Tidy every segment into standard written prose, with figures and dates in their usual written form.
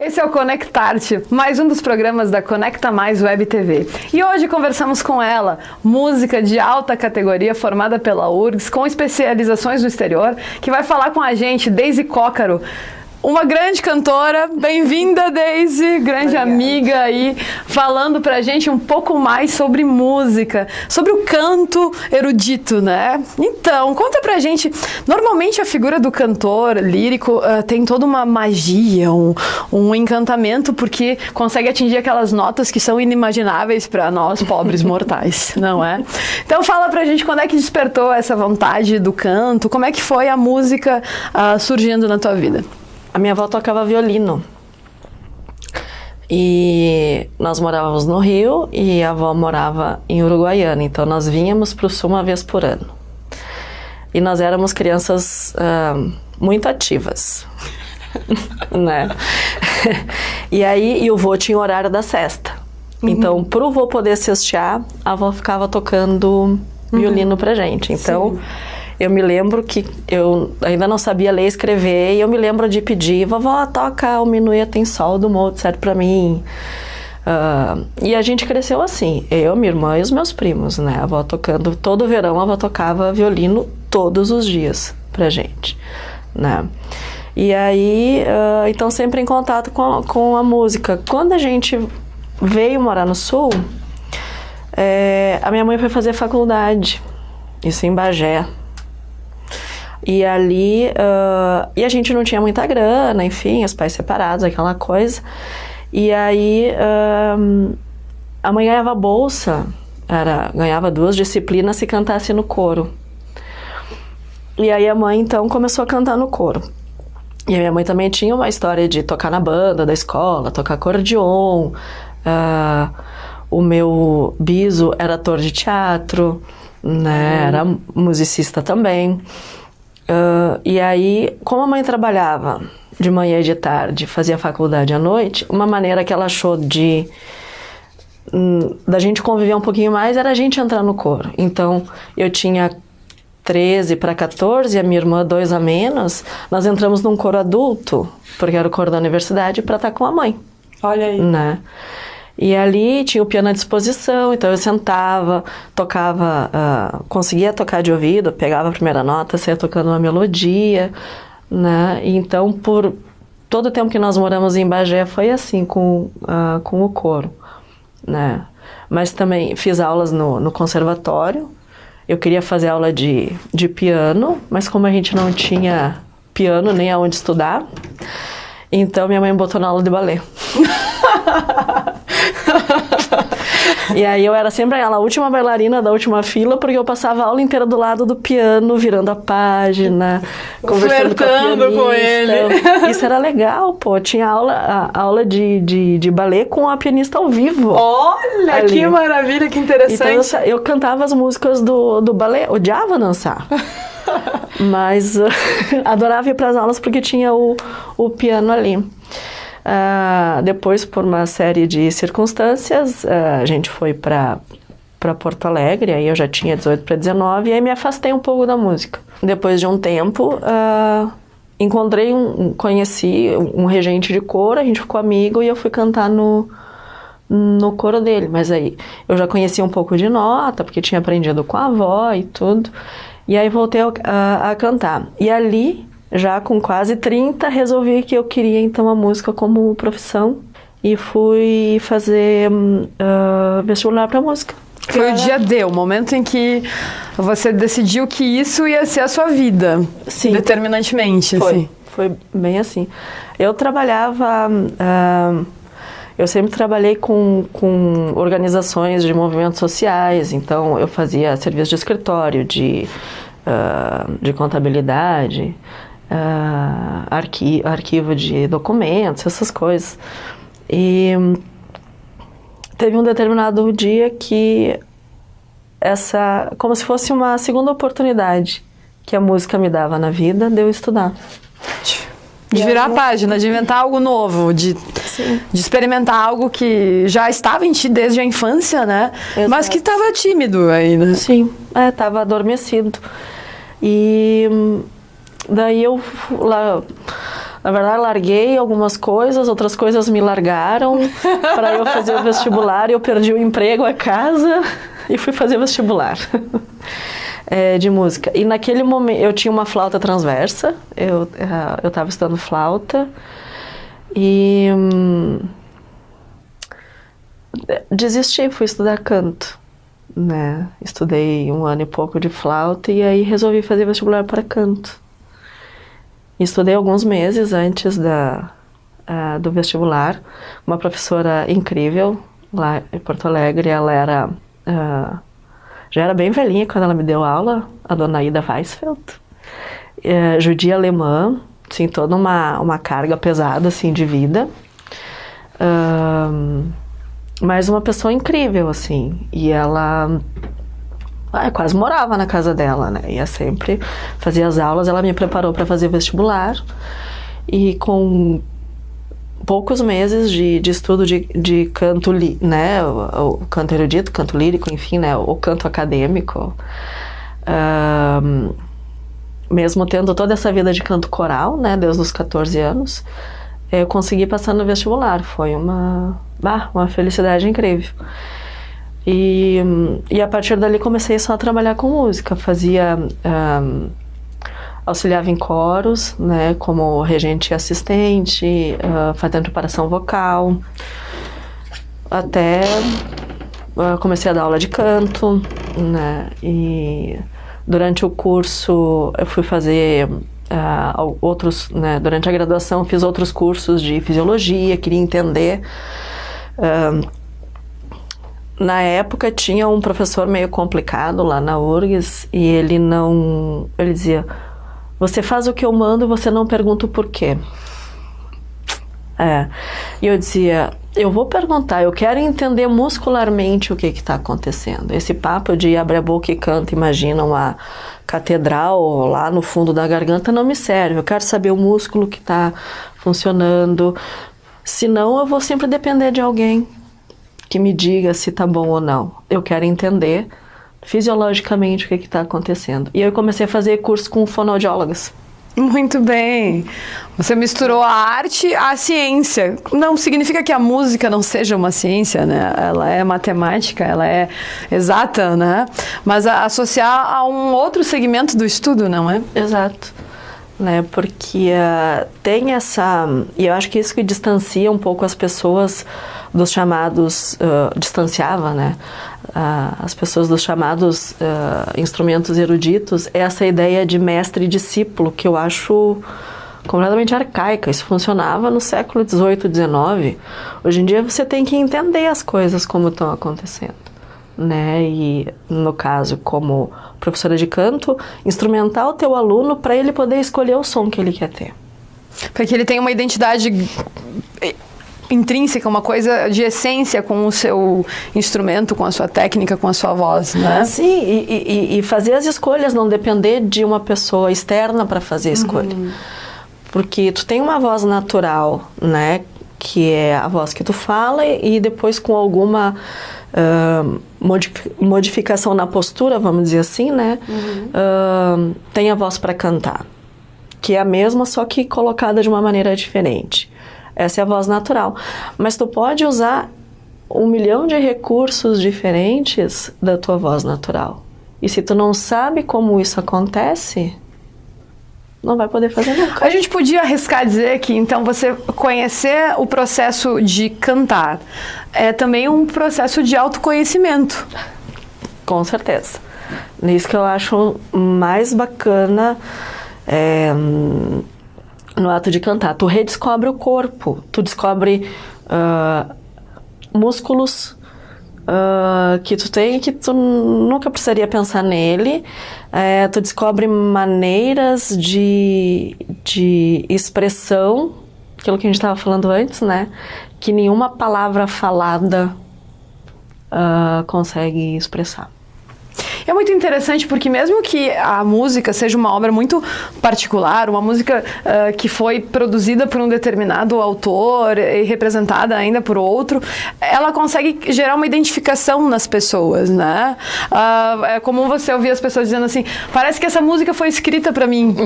Esse é o Conectar-te, mais um dos programas da Conecta Mais Web TV. E hoje conversamos com ela, música de alta categoria formada pela URGS, com especializações no exterior, que vai falar com a gente, Daisy Cócaro, uma grande cantora. Bem-vinda, Daisy, grande amiga aí, falando pra gente um pouco mais sobre música, sobre o canto erudito, né? Então, conta pra gente, normalmente a figura do cantor lírico tem toda uma magia, um encantamento, porque consegue atingir aquelas notas que são inimagináveis para nós, pobres mortais, não é? Então fala pra gente quando é que despertou essa vontade do canto, como é que foi a música surgindo na tua vida? A minha avó tocava violino e nós morávamos no Rio e a avó morava em Uruguaiana, então nós vínhamos para o sul uma vez por ano. E nós éramos crianças muito ativas, né? E o vô tinha o horário da sesta. Então, para o vô poder se hastear, a avó ficava tocando violino pra gente. Então, sim. Eu me lembro que eu ainda não sabia ler e escrever, e eu me lembro de pedir, vovó, toca o Minuet tem Sol do Mozart pra mim. E a gente cresceu assim, eu, minha irmã e os meus primos, né? A avó tocando, todo verão a avó tocava violino todos os dias pra gente, né? E aí, então sempre em contato com a música. Quando a gente veio morar no Sul, a minha mãe foi fazer faculdade, isso em Bagé. E ali, e a gente não tinha muita grana, enfim, os pais separados, aquela coisa. E aí, a mãe ganhava bolsa, ganhava 2 disciplinas se cantasse no coro. E aí a mãe, então, começou a cantar no coro. E a minha mãe também tinha uma história de tocar na banda da escola, tocar acordeon. O meu biso era ator de teatro, né, era musicista também. E aí, como a mãe trabalhava de manhã e de tarde, fazia faculdade à noite, uma maneira que ela achou da gente conviver um pouquinho mais era a gente entrar no coro. Então, eu tinha 13 para 14, a minha irmã 2 a menos, nós entramos num coro adulto, porque era o coro da universidade, para estar com a mãe. Olha aí. Né? E ali tinha o piano à disposição, então eu sentava, tocava, conseguia tocar de ouvido, pegava a primeira nota, saia tocando uma melodia, né? E então, por todo o tempo que nós moramos em Bagé, foi assim com o coro, né? Mas também fiz aulas no conservatório, eu queria fazer aula de piano, mas como a gente não tinha piano nem aonde estudar, então minha mãe me botou na aula de balé. E aí eu era sempre a última bailarina da última fila, porque eu passava a aula inteira do lado do piano, virando a página, conversando com ele. Isso era legal, pô. Tinha aula de balé com a pianista ao vivo. Olha, ali. Que maravilha, que interessante. Então eu cantava as músicas do balé, odiava dançar. Mas adorava ir para as aulas porque tinha o piano ali. Depois, por uma série de circunstâncias, a gente foi para Porto Alegre, aí eu já tinha 18 para 19, e aí me afastei um pouco da música. Depois de um tempo, conheci um regente de coro, a gente ficou amigo e eu fui cantar no coro dele. Mas aí eu já conhecia um pouco de nota, porque tinha aprendido com a avó e tudo, e aí voltei a cantar. E ali, já com quase 30, resolvi que eu queria então a música como profissão e fui fazer vestibular para música. Foi o dia D, o momento em que você decidiu que isso ia ser a sua vida. Sim. Determinantemente. Foi bem assim. Eu trabalhava, eu sempre trabalhei com organizações de movimentos sociais, então eu fazia serviço de escritório, de contabilidade, arquivo de documentos, essas coisas. E teve um determinado dia que como se fosse uma segunda oportunidade que a música me dava na vida, de eu estudar. De virar a página, de inventar algo novo, de experimentar algo que já estava em ti desde a infância, né? Exato. Mas que estava tímido ainda. Sim, estava adormecido. E daí eu lá Na verdade, larguei algumas coisas, outras coisas me largaram para eu fazer o vestibular. Eu perdi o emprego, a casa e fui fazer o vestibular de música. E naquele momento, eu tinha uma flauta transversa, eu estava estudando flauta e desisti, fui estudar canto, né? Estudei 1 ano e pouco de flauta e aí resolvi fazer vestibular para canto. Estudei alguns meses antes do vestibular. Uma professora incrível lá em Porto Alegre, ela era já era bem velhinha quando ela me deu aula, a dona Ida Weisfeld, judia alemã, assim, toda uma carga pesada assim, de vida. Mas uma pessoa incrível, assim, e ela quase morava na casa dela, né, ia sempre, fazia as aulas, ela me preparou para fazer vestibular, e com poucos meses de estudo de canto, né, o canto erudito, canto lírico, enfim, né, o canto acadêmico, mesmo tendo toda essa vida de canto coral, né, desde os 14 anos, eu consegui passar no vestibular, foi uma felicidade incrível. E a partir dali comecei só a trabalhar com música, auxiliava em coros, né, como regente e assistente, fazendo preparação vocal, até comecei a dar aula de canto, né, e durante o curso eu fui fazer outros, né, durante a graduação fiz outros cursos de fisiologia, queria entender. Na época tinha um professor meio complicado lá na URGS e ele dizia: você faz o que eu mando e você não pergunta o porquê. E eu dizia, eu vou perguntar, eu quero entender muscularmente o que está acontecendo. Esse papo de abre a boca e canta, imagina uma catedral lá no fundo da garganta, não me serve. Eu quero saber o músculo que está funcionando. Senão eu vou sempre depender de alguém que me diga se tá bom ou não. Eu quero entender fisiologicamente o que está acontecendo. E eu comecei a fazer curso com fonoaudiólogas. Muito bem. Você misturou a arte à ciência. Não significa que a música não seja uma ciência, né? Ela é matemática, ela é exata, né? Mas associar a um outro segmento do estudo, não é? Exato. Né? Porque tem essa... E eu acho que isso que distancia um pouco as pessoas dos chamados... distanciava, né? As pessoas dos chamados instrumentos eruditos, é essa ideia de mestre e discípulo, que eu acho completamente arcaica. Isso funcionava no século XVIII, XIX. Hoje em dia você tem que entender as coisas como estão acontecendo, né? E no caso, como professora de canto, instrumentar o teu aluno para ele poder escolher o som que ele quer ter. Para que ele tenha uma identidade intrínseca, uma coisa de essência com o seu instrumento, com a sua técnica, com a sua voz, né? Sim, e fazer as escolhas, não depender de uma pessoa externa para fazer a escolha. Porque tu tem uma voz natural, né? Que é a voz que tu fala e depois com alguma modificação na postura, vamos dizer assim, né? Tem a voz para cantar, que é a mesma, só que colocada de uma maneira diferente. Essa é a voz natural. Mas tu pode usar 1 milhão de recursos diferentes da tua voz natural. E se tu não sabe como isso acontece, não vai poder fazer nunca. A gente podia arriscar dizer que, então, você conhecer o processo de cantar é também um processo de autoconhecimento. Com certeza. Nisso que eu acho mais bacana no ato de cantar. Tu redescobre o corpo, tu descobre músculos que tu tem que tu nunca precisaria pensar nele. Tu descobre maneiras de expressão, aquilo que a gente estava falando antes, né? Que nenhuma palavra falada consegue expressar. É muito interessante porque mesmo que a música seja uma obra muito particular, uma música que foi produzida por um determinado autor e representada ainda por outro, ela consegue gerar uma identificação nas pessoas, né? É comum você ouvir as pessoas dizendo assim, parece que essa música foi escrita para mim.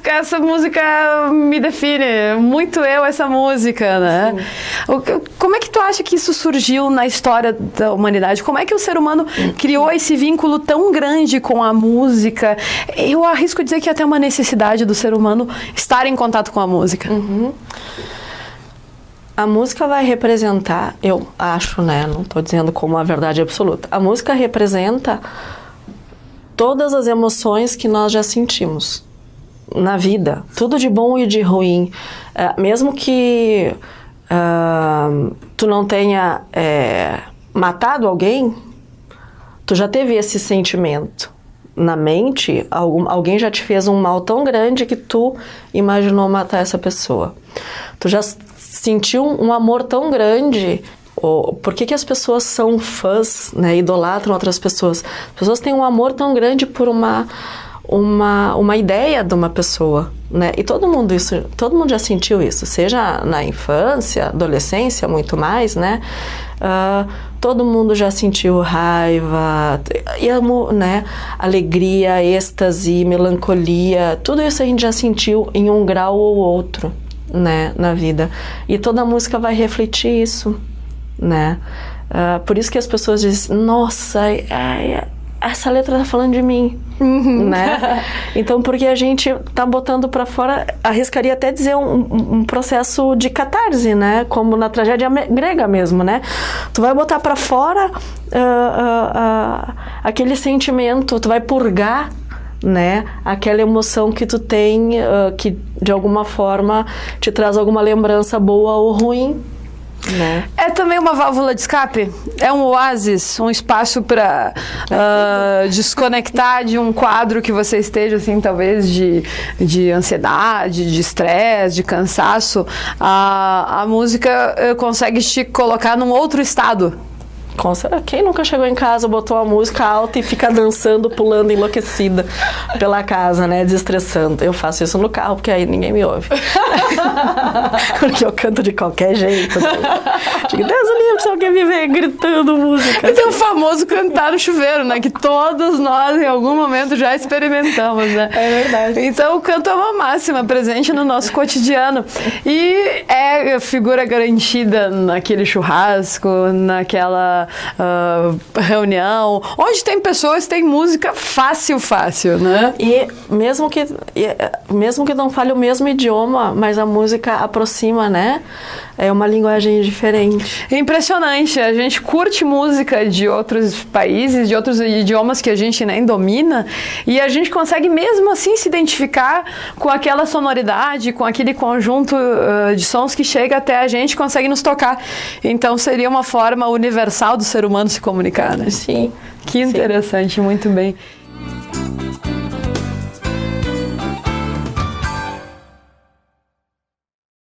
Essa música me define, muito eu essa música, né? Como é que tu acha que isso surgiu na história da humanidade? Como é que o ser humano criou esse vínculo tão grande com a música? Eu arrisco dizer que é até uma necessidade do ser humano estar em contato com a música. A música vai representar, eu acho, né? Não estou dizendo como a verdade absoluta. A música representa todas as emoções que nós já sentimos na vida. Tudo de bom e de ruim. Mesmo que tu não tenha matado alguém, tu já teve esse sentimento. Na mente, alguém já te fez um mal tão grande que tu imaginou matar essa pessoa. Tu já sentiu um amor tão grande. Por que as pessoas são fãs, né, idolatram outras pessoas? As pessoas têm um amor tão grande por uma ideia de uma pessoa, né? E todo mundo já sentiu isso, seja na infância, adolescência, muito mais, né? Todo mundo já sentiu raiva, né? Alegria, êxtase, melancolia, tudo isso a gente já sentiu em um grau ou outro, né, na vida. E toda música vai refletir isso, né? Por isso que as pessoas dizem, nossa, essa letra tá falando de mim, né? Então, porque a gente tá botando para fora, arriscaria até dizer um processo de catarse, né? Como na tragédia grega mesmo, né? Tu vai botar para fora aquele sentimento, tu vai purgar, né? Aquela emoção que tu tem, que de alguma forma te traz alguma lembrança boa ou ruim, né? É também uma válvula de escape? É um oásis, um espaço para desconectar de um quadro que você esteja, assim, talvez de ansiedade, de estresse, de cansaço. A música consegue te colocar num outro estado. Quem nunca chegou em casa, botou a música alta e fica dançando, pulando, enlouquecida pela casa, né, desestressando. Eu faço isso no carro, porque aí ninguém me ouve. Porque eu canto de qualquer jeito. Né? Digo, Deus livre, se alguém me ver gritando música. Esse é o famoso cantar no chuveiro, né, que todos nós em algum momento já experimentamos, né? É verdade. Então o canto é uma máxima presente no nosso cotidiano. E é figura garantida naquele churrasco, naquela reunião, onde tem pessoas, tem música fácil, né? E mesmo que não fale o mesmo idioma, mas a música aproxima, né? É uma linguagem diferente. É impressionante, a gente curte música de outros países, de outros idiomas que a gente nem domina, e a gente consegue mesmo assim se identificar com aquela sonoridade, com aquele conjunto de sons que chega até a gente, consegue nos tocar. Então seria uma forma universal do ser humano se comunicar, né? Sim. Que interessante, sim. Muito bem.